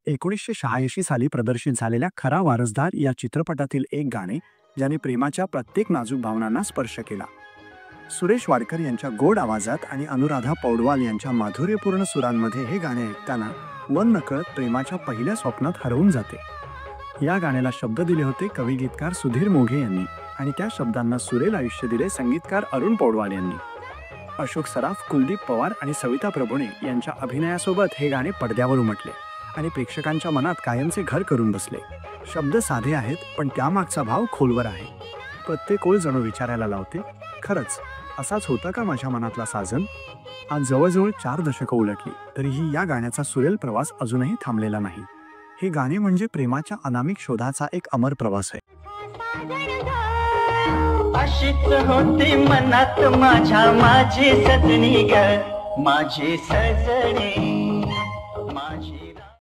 1986 साली प्रदर्शित झालेल्या खरा वारसदार या चित्रपटातील एक गाणे ज्याने प्रेमाच्या प्रत्येक नाजूक भावनांना स्पर्श केला. सुरेश वाडकर यांच्या गोड आवाजात आणि अनुराधा पौडवाल यांच्या माधुर्यपूर्ण सुरांमध्ये हे गाणे ऐकताना मन नकळत प्रेमाच्या पहिल्या स्वप्नात हरवून जाते. या गाण्याला शब्द दिले होते कवी गीतकार सुधीर मोघे यांनी आणि त्या शब्दांना सुरेल आयुष्य दिले संगीतकार अरुण पौडवाल यांनी. अशोक सराफ, कुलदीप पवार आणि सविता प्रभुणे यांच्या अभिनयासोबत हे गाणे पडद्यावर उमटले आणि प्रेक्षकांच्या मनात कायमचे घर करून बसले. शब्द साधे आहेत पण त्यामागचा भाव खोलवर आहे. प्रत्येक ओळ जणू विचारायला लावते, खरंच असाच होता का माझ्या मनातला साजन. आज जवळजवळ 4 दशकं उलटली तरीही या गाण्याचा सुरेल प्रवास अजूनही थांबलेला नाही. हे गाणे म्हणजे प्रेमाच्या अनामिक शोधाचा एक अमर प्रवास आहे. अशीच होती मनात माझ्या माझी सजनी ग माझी सजनी.